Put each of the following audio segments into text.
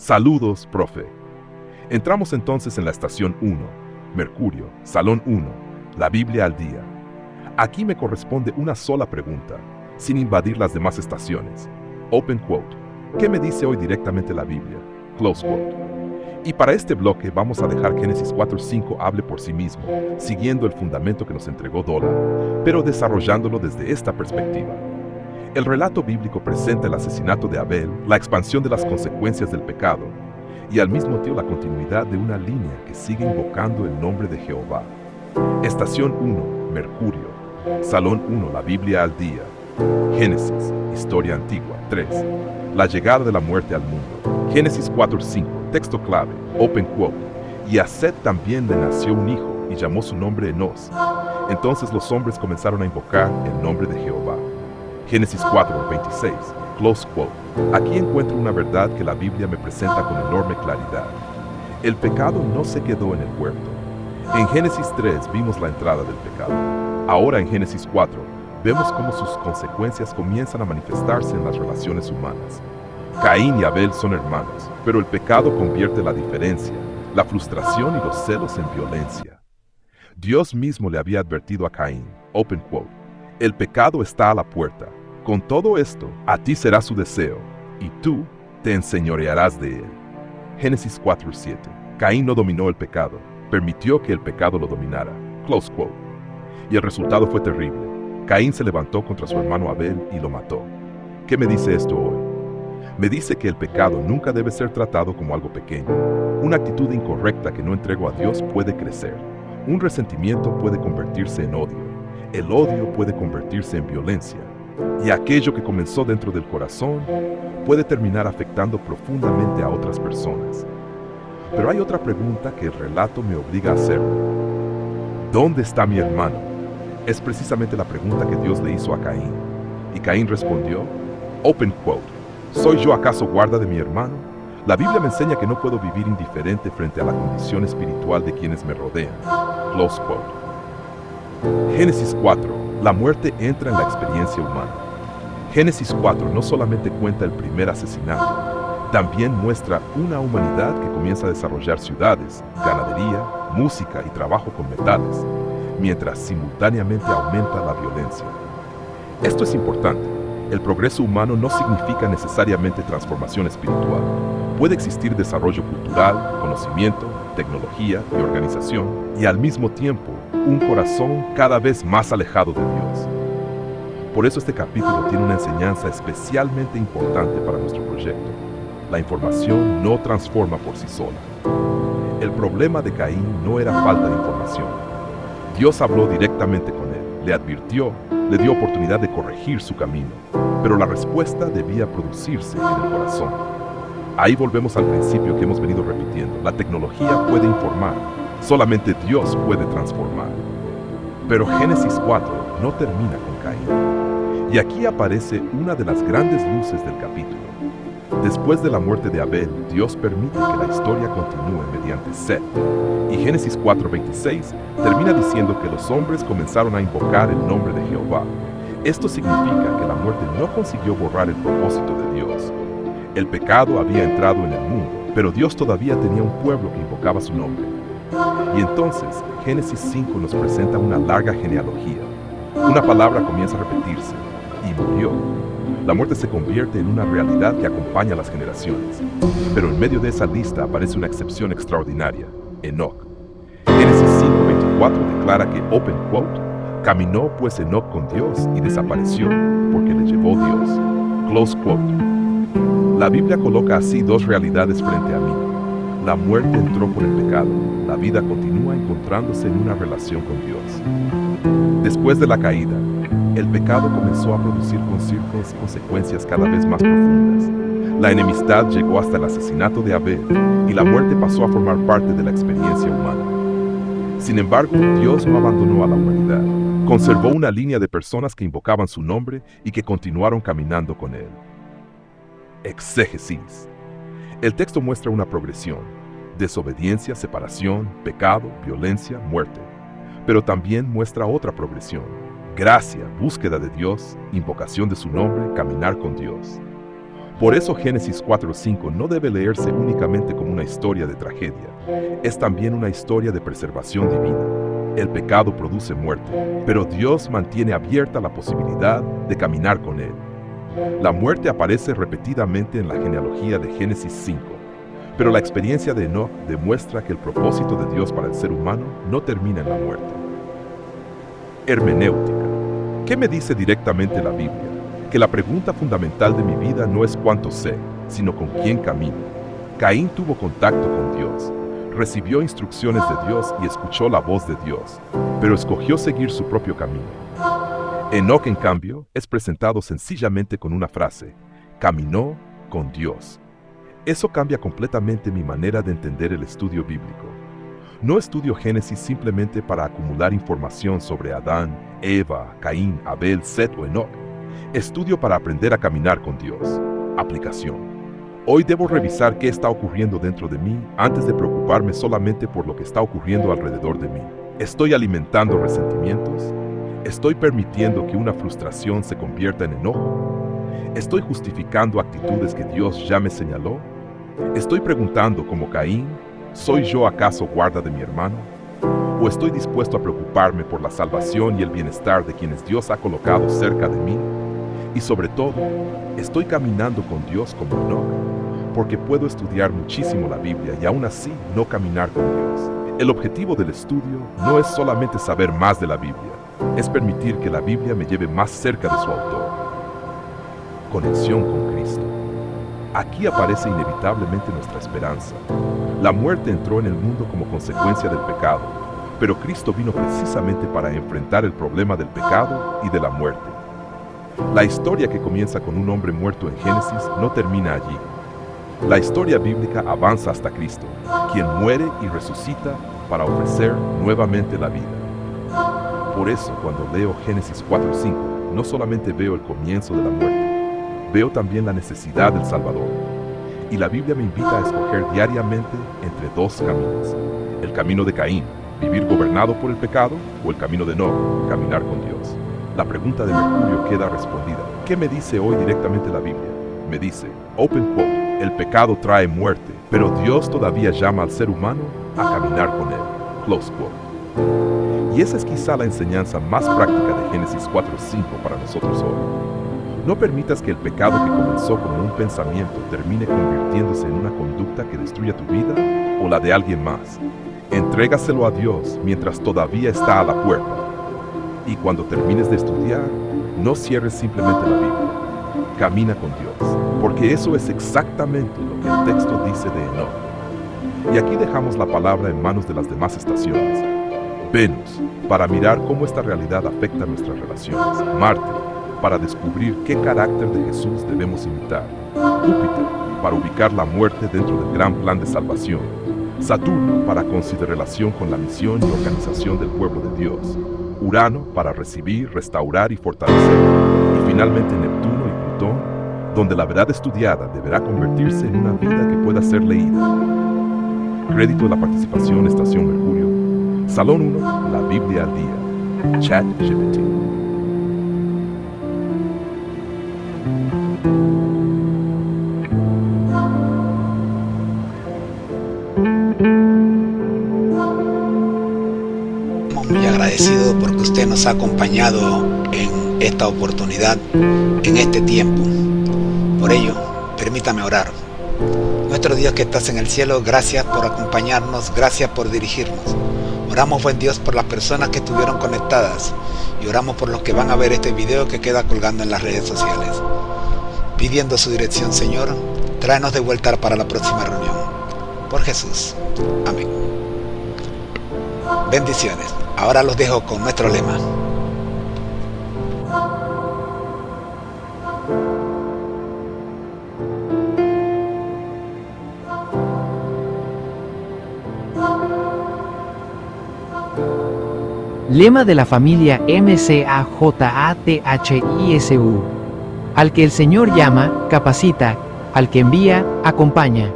Saludos, profe. Entramos entonces en la estación 1, Mercurio, Salón 1, la Biblia al día. Aquí me corresponde una sola pregunta, sin invadir las demás estaciones. Open quote. ¿Qué me dice hoy directamente la Biblia? Close quote. Y para este bloque vamos a dejar Génesis 4:5 hable por sí mismo, siguiendo el fundamento que nos entregó Dola, pero desarrollándolo desde esta perspectiva. El relato bíblico presenta el asesinato de Abel, la expansión de las consecuencias del pecado, y al mismo tiempo la continuidad de una línea que sigue invocando el nombre de Jehová. Estación 1, Mercurio. Salón 1, la Biblia al día. Génesis, historia antigua. 3. La llegada de la muerte al mundo. Génesis 4:5, texto clave, open quote. Y a Set también le nació un hijo, y llamó su nombre Enos. Entonces los hombres comenzaron a invocar el nombre de Jehová. Génesis 4:26, close quote. Aquí encuentro una verdad que la Biblia me presenta con enorme claridad. El pecado no se quedó en el huerto. En Génesis 3 vimos la entrada del pecado. Ahora en Génesis 4 vemos cómo sus consecuencias comienzan a manifestarse en las relaciones humanas. Caín y Abel son hermanos, pero el pecado convierte la diferencia, la frustración y los celos en violencia. Dios mismo le había advertido a Caín, open quote, el pecado está a la puerta. Con todo esto, a ti será su deseo, y tú te enseñorearás de él. Génesis 4:7. Caín no dominó el pecado, permitió que el pecado lo dominara. Close quote. Y el resultado fue terrible. Caín se levantó contra su hermano Abel y lo mató. ¿Qué me dice esto hoy? Me dice que el pecado nunca debe ser tratado como algo pequeño. Una actitud incorrecta que no entrego a Dios puede crecer. Un resentimiento puede convertirse en odio. El odio puede convertirse en violencia. Y aquello que comenzó dentro del corazón puede terminar afectando profundamente a otras personas. Pero hay otra pregunta que el relato me obliga a hacerme. ¿Dónde está mi hermano? Es precisamente la pregunta que Dios le hizo a Caín. Y Caín respondió, open quote, ¿soy yo acaso guarda de mi hermano? La Biblia me enseña que no puedo vivir indiferente frente a la condición espiritual de quienes me rodean. Close quote. Génesis 4. La muerte entra en la experiencia humana. Génesis 4 no solamente cuenta el primer asesinato, también muestra una humanidad que comienza a desarrollar ciudades, ganadería, música y trabajo con metales, mientras simultáneamente aumenta la violencia. Esto es importante. El progreso humano no significa necesariamente transformación espiritual. Puede existir desarrollo cultural, conocimiento, tecnología y organización, y al mismo tiempo, un corazón cada vez más alejado de Dios. Por eso este capítulo tiene una enseñanza especialmente importante para nuestro proyecto. La información no transforma por sí sola. El problema de Caín no era falta de información. Dios habló directamente con él, le advirtió, le dio oportunidad de corregir su camino, pero la respuesta debía producirse en el corazón. Ahí volvemos al principio que hemos venido repitiendo. La tecnología puede informar, solamente Dios puede transformar. Pero Génesis 4 no termina con Caín. Y aquí aparece una de las grandes luces del capítulo. Después de la muerte de Abel, Dios permite que la historia continúe mediante Set. Y Génesis 4:26 termina diciendo que los hombres comenzaron a invocar el nombre de Jehová. Esto significa que la muerte no consiguió borrar el propósito de Dios. El pecado había entrado en el mundo, pero Dios todavía tenía un pueblo que invocaba su nombre. Y entonces, Génesis 5 nos presenta una larga genealogía. Una palabra comienza a repetirse, y murió. La muerte se convierte en una realidad que acompaña a las generaciones. Pero en medio de esa lista aparece una excepción extraordinaria, Enoc. Génesis 5:24 declara que, open quote, caminó pues Enoc con Dios y desapareció porque le llevó Dios. Close quote. La Biblia coloca así dos realidades frente a mí. La muerte entró por el pecado. La vida continúa encontrándose en una relación con Dios. Después de la caída, el pecado comenzó a producir consecuencias cada vez más profundas. La enemistad llegó hasta el asesinato de Abel y la muerte pasó a formar parte de la experiencia humana. Sin embargo, Dios no abandonó a la humanidad. Conservó una línea de personas que invocaban su nombre y que continuaron caminando con él. Exégesis. El texto muestra una progresión: desobediencia, separación, pecado, violencia, muerte. Pero también muestra otra progresión: gracia, búsqueda de Dios, invocación de su nombre, caminar con Dios. Por eso Génesis 4:5 no debe leerse únicamente como una historia de tragedia. Es también una historia de preservación divina. El pecado produce muerte, pero Dios mantiene abierta la posibilidad de caminar con Él. La muerte aparece repetidamente en la genealogía de Génesis 5, pero la experiencia de Enoc demuestra que el propósito de Dios para el ser humano no termina en la muerte. Hermenéutica. ¿Qué me dice directamente la Biblia? Que la pregunta fundamental de mi vida no es cuánto sé, sino con quién camino. Caín tuvo contacto con Dios, recibió instrucciones de Dios y escuchó la voz de Dios, pero escogió seguir su propio camino. Enoc, en cambio, es presentado sencillamente con una frase: caminó con Dios. Eso cambia completamente mi manera de entender el estudio bíblico. No estudio Génesis simplemente para acumular información sobre Adán, Eva, Caín, Abel, Set o Enoc. Estudio para aprender a caminar con Dios. Aplicación. Hoy debo revisar qué está ocurriendo dentro de mí antes de preocuparme solamente por lo que está ocurriendo alrededor de mí. ¿Estoy alimentando resentimientos? ¿Estoy permitiendo que una frustración se convierta en enojo? ¿Estoy justificando actitudes que Dios ya me señaló? ¿Estoy preguntando como Caín, ¿soy yo acaso guarda de mi hermano? ¿O estoy dispuesto a preocuparme por la salvación y el bienestar de quienes Dios ha colocado cerca de mí? Y sobre todo, ¿estoy caminando con Dios como Enoc? Porque puedo estudiar muchísimo la Biblia y aún así no caminar con Dios. El objetivo del estudio no es solamente saber más de la Biblia, es permitir que la Biblia me lleve más cerca de su autor. Conexión con Cristo. Aquí aparece inevitablemente nuestra esperanza. La muerte entró en el mundo como consecuencia del pecado, pero Cristo vino precisamente para enfrentar el problema del pecado y de la muerte. La historia que comienza con un hombre muerto en Génesis no termina allí. La historia bíblica avanza hasta Cristo, quien muere y resucita para ofrecer nuevamente la vida. Por eso, cuando leo Génesis 4:5, no solamente veo el comienzo de la muerte, veo también la necesidad del Salvador. Y la Biblia me invita a escoger diariamente entre dos caminos: el camino de Caín, vivir gobernado por el pecado, o el camino de Enoc, caminar con Dios. La pregunta de Mercurio queda respondida. ¿Qué me dice hoy directamente la Biblia? Me dice, open quote, el pecado trae muerte, pero Dios todavía llama al ser humano a caminar con él, close quote. Y esa es quizá la enseñanza más práctica de Génesis 4:5 para nosotros hoy. No permitas que el pecado que comenzó como un pensamiento termine convirtiéndose en una conducta que destruya tu vida o la de alguien más. Entrégaselo a Dios mientras todavía está a la puerta. Y cuando termines de estudiar, no cierres simplemente la Biblia. Camina con Dios, porque eso es exactamente lo que el texto dice de Enoc. Y aquí dejamos la palabra en manos de las demás estaciones. Venus, para mirar cómo esta realidad afecta nuestras relaciones. Marte, para descubrir qué carácter de Jesús debemos imitar. Júpiter, para ubicar la muerte dentro del gran plan de salvación. Saturno, para considerar relación con la misión y organización del pueblo de Dios. Urano, para recibir, restaurar y fortalecer. Y finalmente Neptuno y Plutón, donde la verdad estudiada deberá convertirse en una vida que pueda ser leída. Crédito de la participación Estación Mercurio. Salón 1, la Biblia al día. ChatGPT. Muy agradecido porque usted nos ha acompañado en esta oportunidad, en este tiempo. Por ello, permítame orar. Nuestro Dios que estás en el cielo, gracias por acompañarnos, gracias por dirigirnos. Oramos, buen Dios, por las personas que estuvieron conectadas y oramos por los que van a ver este video que queda colgando en las redes sociales. Pidiendo su dirección, Señor, tráenos de vuelta para la próxima reunión. Por Jesús. Amén. Bendiciones. Ahora los dejo con nuestro lema. Lema de la familia MCAJATHISU. Al que el Señor llama, capacita; al que envía, acompaña.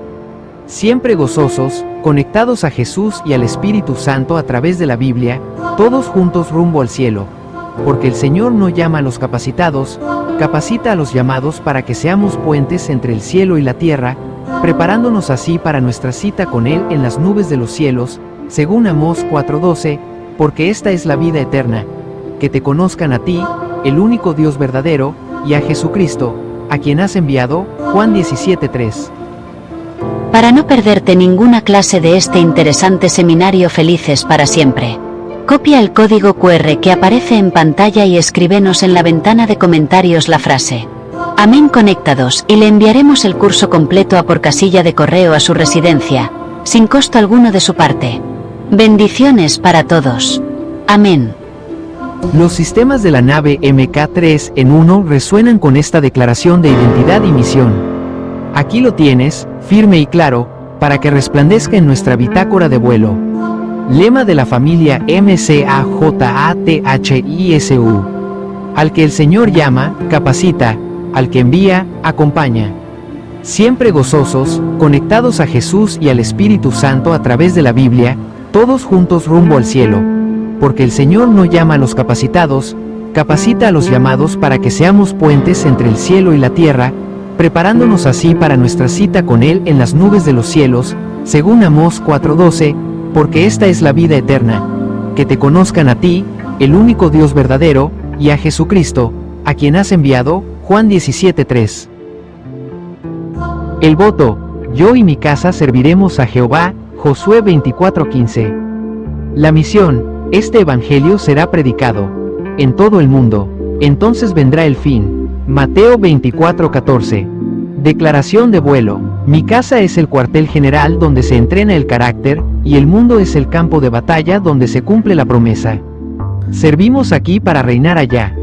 Siempre gozosos, conectados a Jesús y al Espíritu Santo a través de la Biblia, todos juntos rumbo al cielo. Porque el Señor no llama a los capacitados, capacita a los llamados para que seamos puentes entre el cielo y la tierra, preparándonos así para nuestra cita con Él en las nubes de los cielos, según Amós 4:12, porque esta es la vida eterna, que te conozcan a ti, el único Dios verdadero, y a Jesucristo, a quien has enviado, Juan 17:3. Para no perderte ninguna clase de este interesante seminario Felices para Siempre, copia el código QR que aparece en pantalla y escríbenos en la ventana de comentarios la frase Amén conectados y le enviaremos el curso completo por casilla de correo a su residencia, sin costo alguno de su parte. Bendiciones para todos. Amén. Los sistemas de la nave MK3 en 1 resuenan con esta declaración de identidad y misión. Aquí lo tienes, firme y claro, para que resplandezca en nuestra bitácora de vuelo. Lema de la familia MCAJATHISU. Al que el Señor llama, capacita, al que envía, acompaña. Siempre gozosos, conectados a Jesús y al Espíritu Santo a través de la Biblia, todos juntos rumbo al cielo. Porque el Señor no llama a los capacitados, capacita a los llamados para que seamos puentes entre el cielo y la tierra, preparándonos así para nuestra cita con Él en las nubes de los cielos, según Amós 4:12, porque esta es la vida eterna, que te conozcan a ti, el único Dios verdadero, y a Jesucristo, a quien has enviado, Juan 17:3. El voto, yo y mi casa serviremos a Jehová, Josué 24:15. La misión, este evangelio será predicado en todo el mundo, entonces vendrá el fin, Mateo 24:14. Declaración de vuelo, mi casa es el cuartel general donde se entrena el carácter, y el mundo es el campo de batalla donde se cumple la promesa. Servimos aquí para reinar allá.